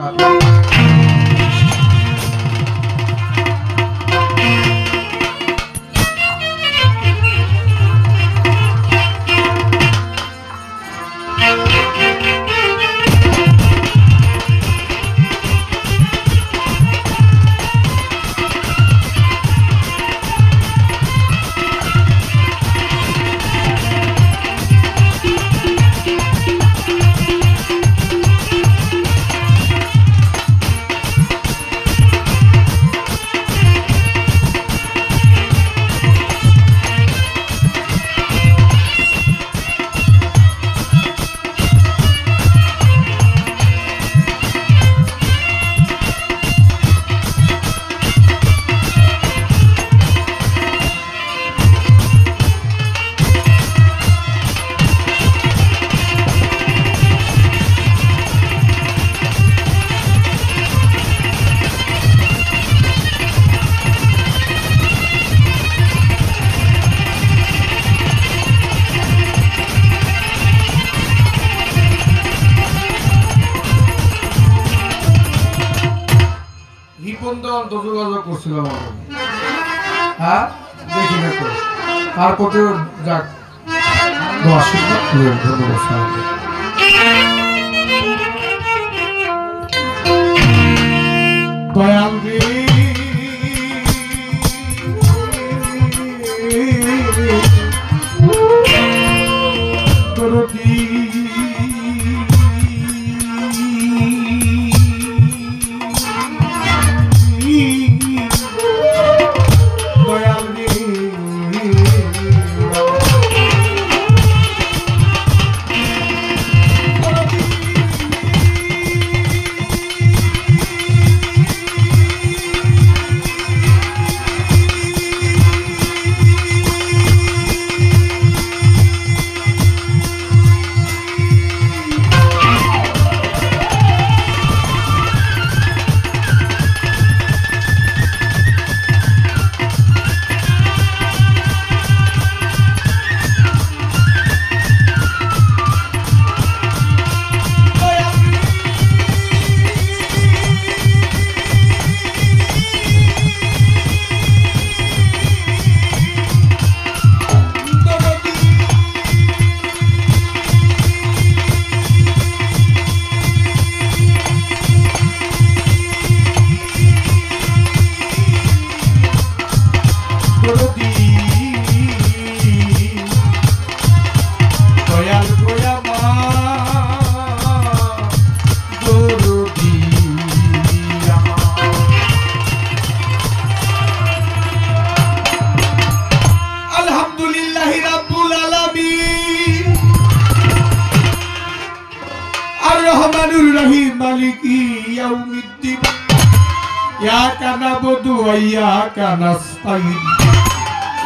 বারাকাতুহু। যোগাযোগ করছিলাম হ্যাঁ দেখি না তো আর কত যাক ধন্যবাদ দয়াল রে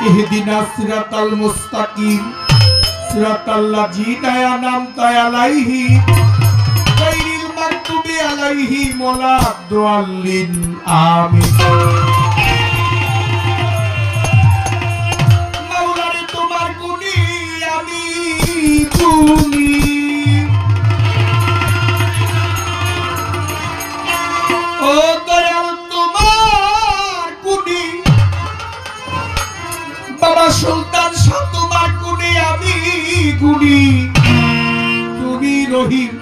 اهدنا الصراط المستقيم صراط الذين أنعمت عليهم غير المغضوب عليهم ولا الضالين آمين মাওলারে তোমার গুণে আমি গুণী ও দয়াল তোমার গুণী বাবা সুলতান শাহ তোমার গুণে আমি গুণী তুমি রহিম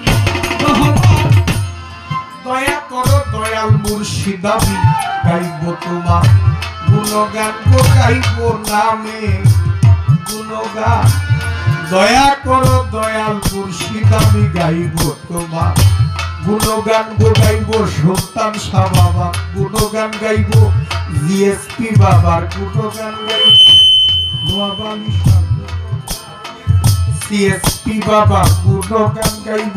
রহমান দয়া করো দয়াল মুর্শিদ আমি গাইব তোমার গুণগান গাইব নামে গুণগান দয়া করো দয়াল মুর্শিদ আমি গাইব তোমার গুণগান গাইব সুলতান শাহ বাবা গুণগান গাইব জিএসপি বাবার গুণগান গাইব সিএসপি বাবা গুণগান গাইব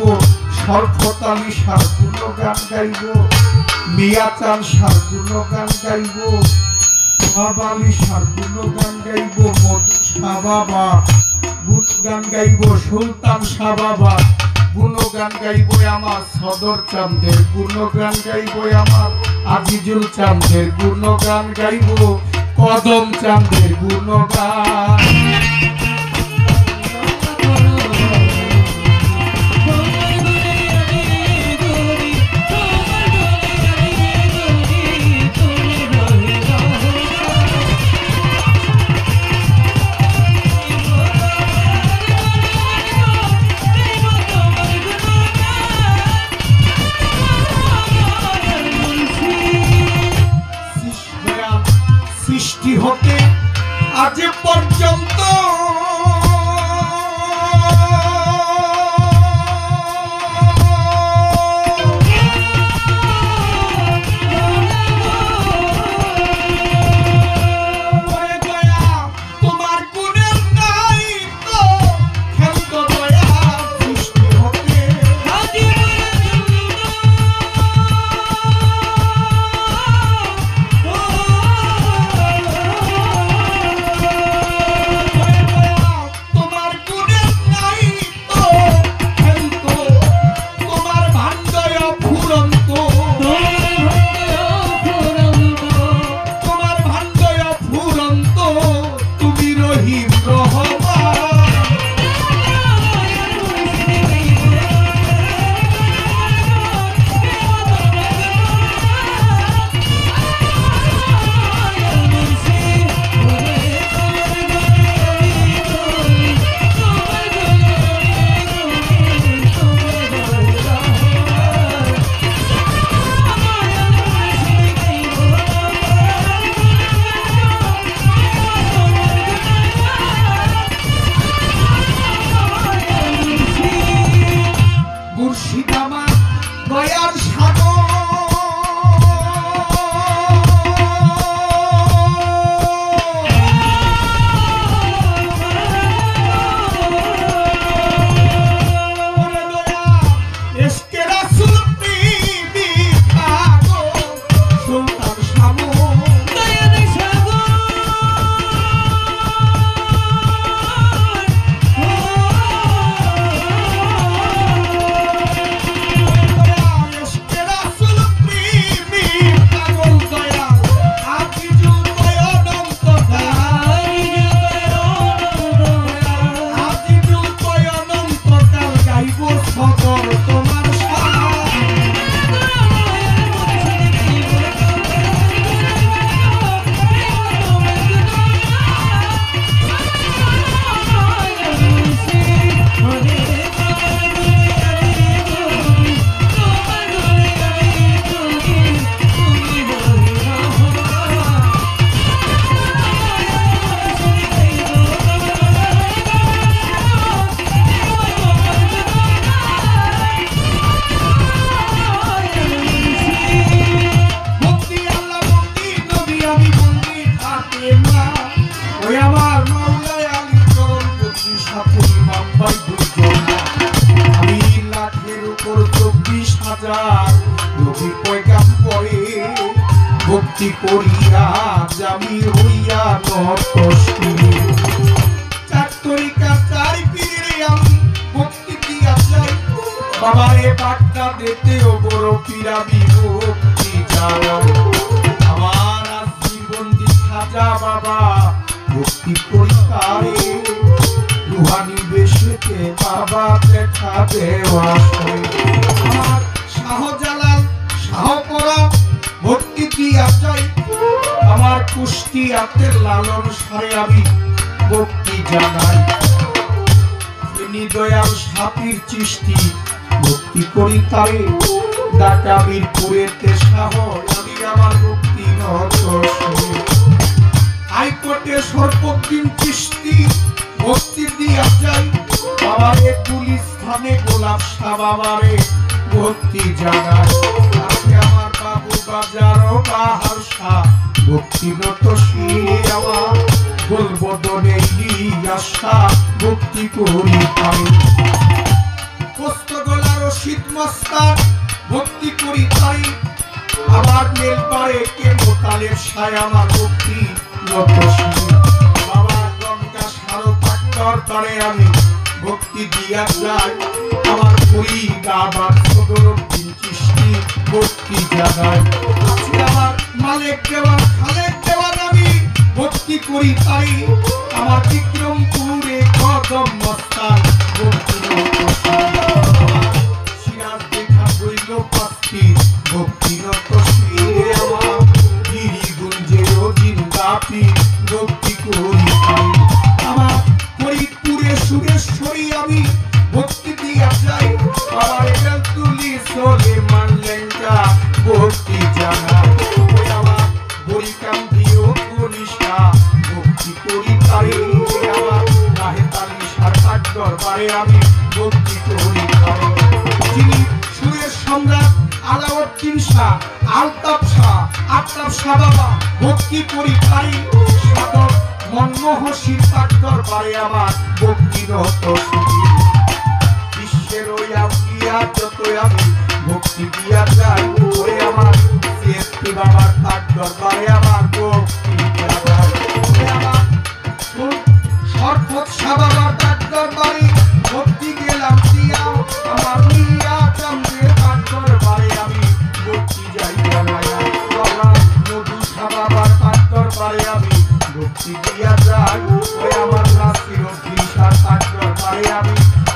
শরফত আলী শাহ গুণগান গাইব মিয়া চাঁদ শাহ গুণগান গাইব বাবা আলী শাহ গুণগান গাইব মধু শাহ বাবা গুণগান গাইব সুলতান শাহ বাবা গুণগান গাইব আমার সদর চাঁদের গুণগান গাইব আমার আজিজুল চাঁদের গুণগান গাইব কদম চাঁদের গুণগান করিয়া জামি হইয়া নতশিরে চার তরিকা চার পীরে আমি ভক্তি দিয়া যাই বাবারে বার্তা দিতেও বড় পীরাবি ভক্তি জানাই আমার জীবনদি খাজা বাবা ভক্তি করি তারে রুহানি বেশেতে বাবা দেখা দেওয়া আমার শাহজালাল শাহপরা ভক্তি দিয়া যাই আমার কুষ্টিয়াতে লালন সারে আমি ভক্তি জানাই তিনি দয়াল সাপির চিষ্টি ভক্তি করি তারে ঢাকা মিরপুরেতে শাহ আমি আমার ভক্তি নত হাইকোর্টে সর্বদিন চিষ্টি ভক্তি দিয়া যাই বাবারে পুলিশ থানে গোলাপ শাহ বাবারে ভক্তি জানাই আজকে আমার বাবু বাজার ও বাহার শাহ ভক্তিরত শিরে আমার গোলবদনে আশা ভক্তি করি তাই পোস্তগোলার রশিদ মস্তান ভক্তি করি তাই আমার নেলপাড়ে কে মোতালের সায় আমার ভক্তি নত শিরে বাবা গঙ্গা সারো পাট্টর তারে আমি ভক্তি দিয়া যাই আমার করি আবার সদরুদ্দিন চিশতি ভক্তি জানাই আজকে আমার মালিক দেওয়ান খালেক দেওয়ান আমি ভক্তি করি তাই আমার বিক্রমপুরে কদম মস্তান ভক্তি সিরাজ দেখা হইল পাস্তি ভক্তি নত শিরে আমার গিরিগুঞ্জে জিন্দাপি ভক্তি করি তাই আমার ফরিদপুরে সুরেশ্বরী আমি ভক্তি দিয়া যাই আমার এখান তুলি চলে মানলেনটা ভক্তি জানাই আমার বরিকান্দিও গনিষ্ঠা ভক্তি করি তাই আমার রাহেতালি সারকার দরবারে আমি ভক্তি করি তাই যিনি সুরের সম্রাট আলাউদ্দিন শাহ আলতাফ শাহ বাবা ভক্তি করি তাই সাধক মনমোহন তার দরবারে আমার ভক্তি নত বিশ্বের ওই আউলিয়া যত আমি ভক্তি দিয়া যাই ওরে আমার সিএসপি বাবার তার দরবারে আমার ভক্তি জানাই আমার সর্বত শাহ বাবার তার দরবারে ভক্তি গেলাম দিয়া আমার মিয়া চামড়ে তার দরবারে আমি ভক্তি যাই জানাই বাবা মধু শাহ বাবার তার দরবারে আমি ভক্তি দিয়া যাই ওই আমার নাসিরুদ্দিন শাহ তার দরবারে আমি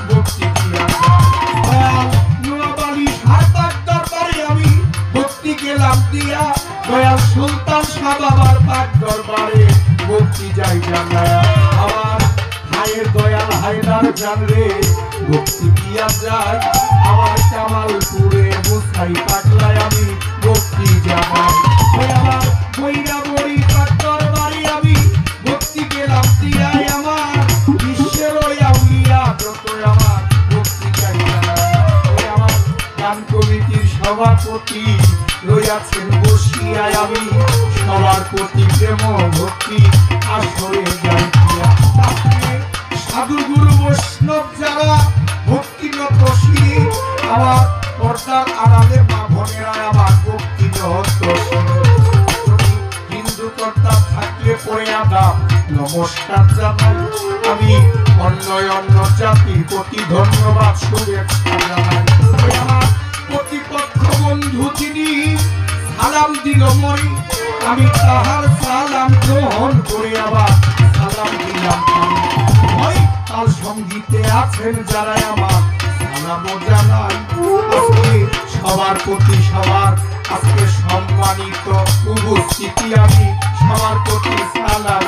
ভক্তি দিয়া যাই নোয়াবালি শাহ তার দরবারে আমি ভক্তি গেলাম দিয়া দয়াল সুলতান শাহ বাবার তার দরবারে ভক্তি যাই জানাই আমার ভাইয়ের দয়াল হায়দার জানরে ভক্তি দিয়া যাই আমার জামালপুরে মুসাই পাগলায় আমি ভক্তি জানাই ওই আমার বইরা বড়ি তার দরবারে আমি ভক্তি গেলাম দিয়াই আমার বিশ্বের ওই আউলিয়া যত আমার ভক্তি চাই জানাই ওই আমার গান কমিটির সভাপতি রইয়াছেন বসিয়ায় আমি সবার প্রতি প্রেম ভক্তি আসরে যাই সাধু গুরু বৈষ্ণব যারা ভক্তিরত শিরে আমার পর্দার আড়ালে মা বোনেরা আমার ভক্তিরত হিন্দু কর্তা থাকলে পরে আদাব নমস্কার জানাই আমি অন্য জাতির প্রতি ধন্যবাদ শুভেচ্ছা জানাই আমার প্রতিপক্ষ বন্ধু যিনি সালাম দিল মরি আমি তাহার সালাম গ্রহণ করে আবার সালাম দিলাম তার সঙ্গীতে আছেন যারা আমার সালাম জানাই আজকে সবার প্রতি সবার আজকে সম্মানিত উপস্থিতি আমি সবার প্রতি সালাম